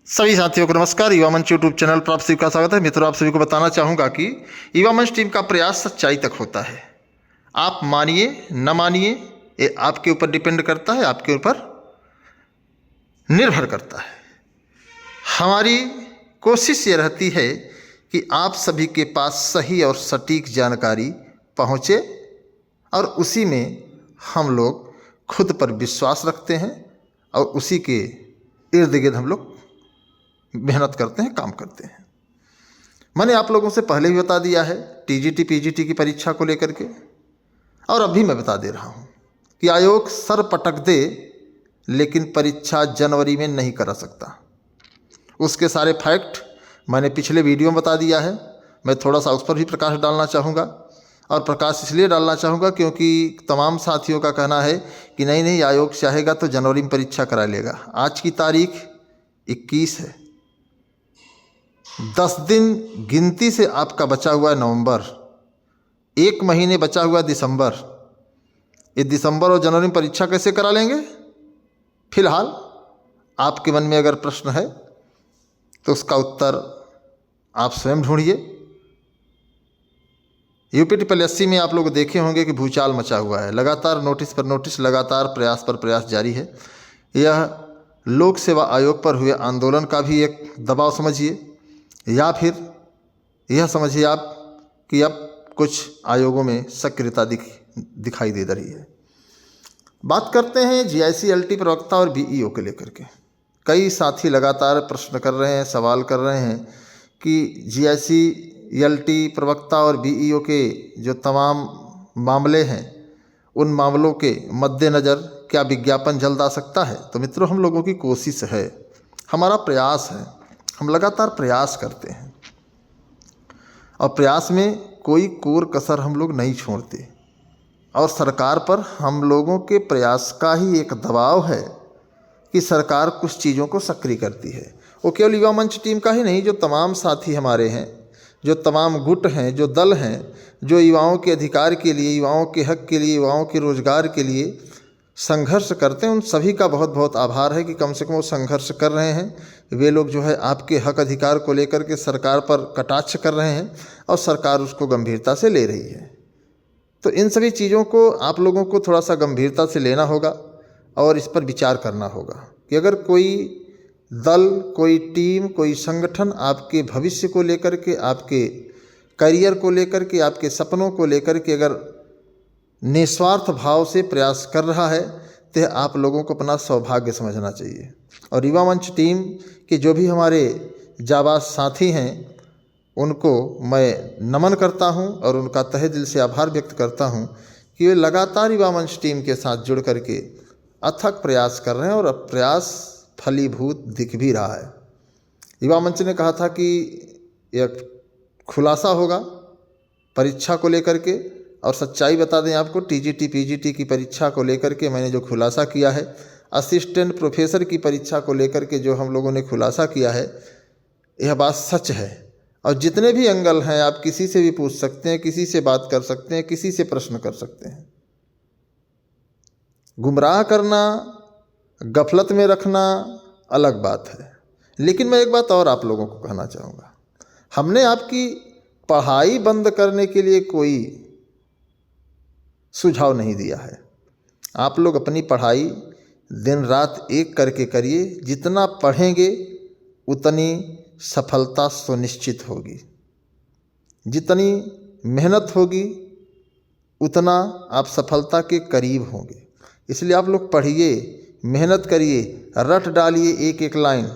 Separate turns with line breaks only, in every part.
सभी साथियों को नमस्कार। युवा मंच यूट्यूब चैनल पर आप सभी का स्वागत है। मित्रों, आप सभी को बताना चाहूँगा कि युवा मंच टीम का प्रयास सच्चाई तक होता है। आप मानिए न मानिए, ये आपके ऊपर डिपेंड करता है, आपके ऊपर निर्भर करता है। हमारी कोशिश ये रहती है कि आप सभी के पास सही और सटीक जानकारी पहुँचे और उसी में हम लोग खुद पर विश्वास रखते हैं और उसी के इर्द गिर्द हम लोग मेहनत करते हैं, काम करते हैं। मैंने आप लोगों से पहले भी बता दिया है टीजीटी पीजीटी की परीक्षा को लेकर के, और अभी मैं बता दे रहा हूं कि आयोग सर पटक दे लेकिन परीक्षा जनवरी में नहीं करा सकता। उसके सारे फैक्ट मैंने पिछले वीडियो में बता दिया है। मैं थोड़ा सा उस पर भी प्रकाश डालना चाहूँगा, और प्रकाश इसलिए डालना चाहूँगा क्योंकि तमाम साथियों का कहना है कि नहीं आयोग चाहेगा तो जनवरी में परीक्षा करा लेगा। आज की तारीख 21 है, 10 दिन गिनती से आपका बचा हुआ है नवंबर, 1 महीने बचा हुआ दिसंबर। ये दिसंबर और जनवरी में परीक्षा कैसे करा लेंगे? फिलहाल आपके मन में अगर प्रश्न है तो उसका उत्तर आप स्वयं ढूंढिए। यूपीटीपीएससी में आप लोग देखे होंगे कि भूचाल मचा हुआ है। लगातार नोटिस पर नोटिस, लगातार प्रयास पर प्रयास जारी है। यह लोक सेवा आयोग पर हुए आंदोलन का भी एक दबाव समझिए, या फिर यह समझिए आप कि अब कुछ आयोगों में सक्रियता दिखाई दे रही है। बात करते हैं जीआईसी-एलटी प्रवक्ता और बीईओ के लेकर के। कई साथी लगातार प्रश्न कर रहे हैं, सवाल कर रहे हैं कि जीआईसी-एलटी प्रवक्ता और बीईओ के जो तमाम मामले हैं, उन मामलों के मद्देनज़र क्या विज्ञापन जल्द आ सकता है? तो मित्रों, हम लोगों की कोशिश है, हमारा प्रयास है, हम लगातार प्रयास करते हैं और प्रयास में कोई कोर कसर हम लोग नहीं छोड़ते। और सरकार पर हम लोगों के प्रयास का ही एक दबाव है कि सरकार कुछ चीज़ों को सक्रिय करती है। वो केवल युवा मंच टीम का ही नहीं, जो तमाम साथी हमारे हैं, जो तमाम गुट हैं, जो दल हैं, जो युवाओं के अधिकार के लिए, युवाओं के हक के लिए, युवाओं के रोजगार के लिए संघर्ष करते हैं, उन सभी का बहुत बहुत आभार है कि कम से कम वो संघर्ष कर रहे हैं। वे लोग जो है आपके हक अधिकार को लेकर के सरकार पर कटाक्ष कर रहे हैं और सरकार उसको गंभीरता से ले रही है। तो इन सभी चीज़ों को आप लोगों को थोड़ा सा गंभीरता से लेना होगा और इस पर विचार करना होगा कि अगर कोई दल, कोई टीम, कोई संगठन आपके भविष्य को लेकर के, आपके करियर को लेकर के, आपके सपनों को लेकर के अगर निस्वार्थ भाव से प्रयास कर रहा है तो आप लोगों को अपना सौभाग्य समझना चाहिए। और युवा मंच टीम के जो भी हमारे जाबाज साथी हैं, उनको मैं नमन करता हूं और उनका तहे दिल से आभार व्यक्त करता हूं कि वे लगातार युवा मंच टीम के साथ जुड़ करके अथक प्रयास कर रहे हैं और अब प्रयास फलीभूत दिख भी रहा है। युवा मंच ने कहा था कि एक खुलासा होगा परीक्षा को लेकर के, और सच्चाई बता दें आपको, टीजीटी पीजीटी की परीक्षा को लेकर के मैंने जो खुलासा किया है, असिस्टेंट प्रोफेसर की परीक्षा को लेकर के जो हम लोगों ने खुलासा किया है, यह बात सच है। और जितने भी एंगल हैं, आप किसी से भी पूछ सकते हैं, किसी से बात कर सकते हैं, किसी से प्रश्न कर सकते हैं। गुमराह करना, गफलत में रखना अलग बात है। लेकिन मैं एक बात और आप लोगों को कहना चाहूँगा, हमने आपकी पढ़ाई बंद करने के लिए कोई सुझाव नहीं दिया है। आप लोग अपनी पढ़ाई दिन रात एक करके करिए। जितना पढ़ेंगे उतनी सफलता सुनिश्चित होगी, जितनी मेहनत होगी उतना आप सफलता के करीब होंगे। इसलिए आप लोग पढ़िए, मेहनत करिए, रट डालिए एक एक लाइन,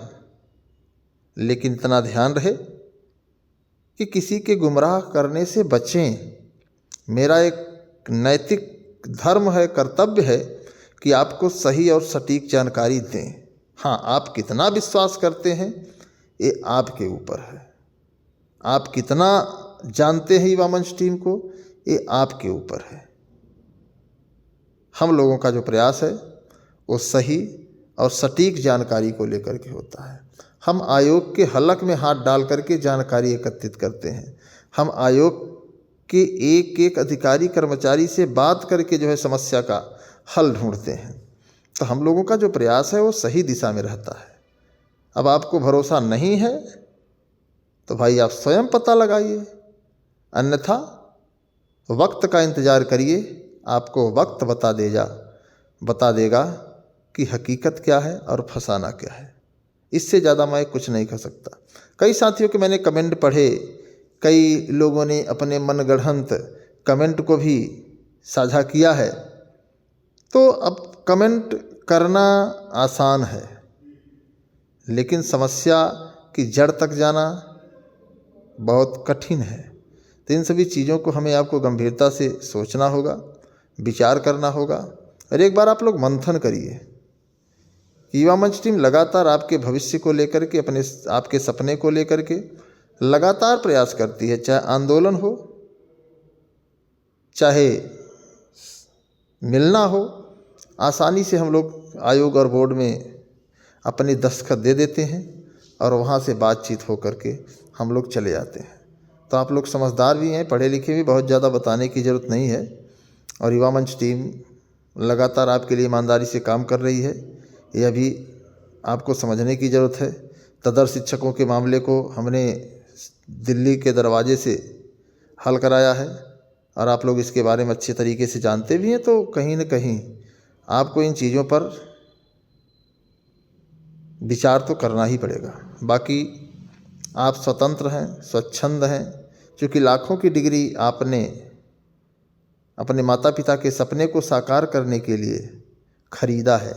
लेकिन इतना ध्यान रहे कि किसी के गुमराह करने से बचें। मेरा एक नैतिक धर्म है, कर्तव्य है कि आपको सही और सटीक जानकारी दें। हाँ, आप कितना विश्वास करते हैं ये आपके ऊपर है। आप कितना जानते हैं युवा मंच टीम को, ये आपके ऊपर है। हम लोगों का जो प्रयास है वो सही और सटीक जानकारी को लेकर के होता है। हम आयोग के हलक में हाथ डाल करके जानकारी एकत्रित करते हैं। हम आयोग के एक एक अधिकारी कर्मचारी से बात करके जो है समस्या का हल ढूंढते हैं। तो हम लोगों का जो प्रयास है वो सही दिशा में रहता है। अब आपको भरोसा नहीं है तो भाई आप स्वयं पता लगाइए, अन्यथा वक्त का इंतज़ार करिए, आपको वक्त बता देगा कि हकीकत क्या है और फसाना क्या है। इससे ज़्यादा मैं कुछ नहीं कर सकता। कई साथियों के मैंने कमेंट पढ़े, कई लोगों ने अपने मनगढ़ंत कमेंट को भी साझा किया है। तो अब कमेंट करना आसान है, लेकिन समस्या की जड़ तक जाना बहुत कठिन है। तो इन सभी चीज़ों को हमें आपको गंभीरता से सोचना होगा, विचार करना होगा। और एक बार आप लोग मंथन करिए कि युवा मंच टीम लगातार आपके भविष्य को लेकर के, आपके सपने को लेकर के लगातार प्रयास करती है। चाहे आंदोलन हो, चाहे मिलना हो, आसानी से हम लोग आयोग और बोर्ड में अपने दस्तखत दे देते हैं और वहाँ से बातचीत हो करके हम लोग चले जाते हैं। तो आप लोग समझदार भी हैं, पढ़े लिखे भी, बहुत ज़्यादा बताने की ज़रूरत नहीं है। और युवा मंच टीम लगातार आपके लिए ईमानदारी से काम कर रही है, यह भी आपको समझने की ज़रूरत है। तदर शिक्षकों के मामले को हमने दिल्ली के दरवाजे से हल कराया है और आप लोग इसके बारे में अच्छे तरीके से जानते भी हैं। तो कहीं न कहीं आपको इन चीज़ों पर विचार तो करना ही पड़ेगा। बाकी आप स्वतंत्र हैं, स्वच्छंद हैं। क्योंकि लाखों की डिग्री आपने अपने माता पिता के सपने को साकार करने के लिए खरीदा है,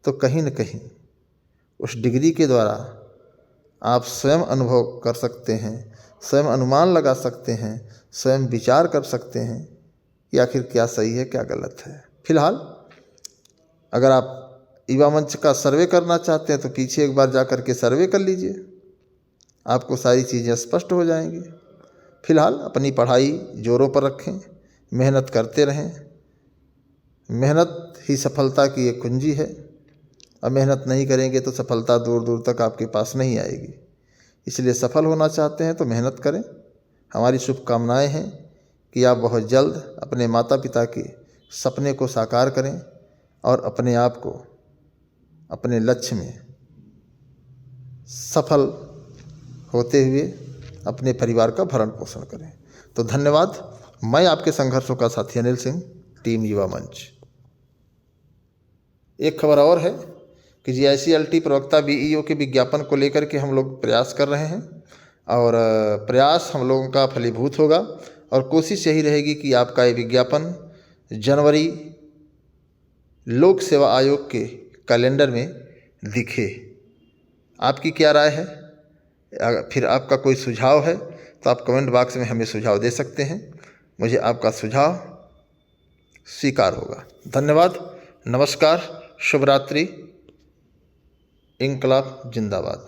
तो कहीं न कहीं उस डिग्री के द्वारा आप स्वयं अनुभव कर सकते हैं, स्वयं अनुमान लगा सकते हैं, स्वयं विचार कर सकते हैं कि आखिर क्या सही है, क्या गलत है। फिलहाल अगर आप युवा मंच का सर्वे करना चाहते हैं तो पीछे एक बार जा कर के सर्वे कर लीजिए, आपको सारी चीज़ें स्पष्ट हो जाएंगी। फिलहाल अपनी पढ़ाई जोरों पर रखें, मेहनत करते रहें। मेहनत ही सफलता की एक कुंजी है, और मेहनत नहीं करेंगे तो सफलता दूर दूर तक आपके पास नहीं आएगी। इसलिए सफल होना चाहते हैं तो मेहनत करें। हमारी शुभकामनाएं हैं कि आप बहुत जल्द अपने माता पिता के सपने को साकार करें और अपने आप को अपने लक्ष्य में सफल होते हुए अपने परिवार का भरण पोषण करें। तो धन्यवाद। मैं आपके संघर्षों का साथी अनिल सिंह, टीम युवा मंच। एक खबर और है कि GICLT प्रवक्ता BEO के विज्ञापन को लेकर के हम लोग प्रयास कर रहे हैं, और प्रयास हम लोगों का फलीभूत होगा, और कोशिश यही रहेगी कि आपका ये विज्ञापन जनवरी लोक सेवा आयोग के कैलेंडर में दिखे। आपकी क्या राय है? फिर आपका कोई सुझाव है तो आप कमेंट बॉक्स में हमें सुझाव दे सकते हैं। मुझे आपका सुझाव स्वीकार होगा। धन्यवाद, नमस्कार, शुभ रात्रि, इंकलाब जिंदाबाद।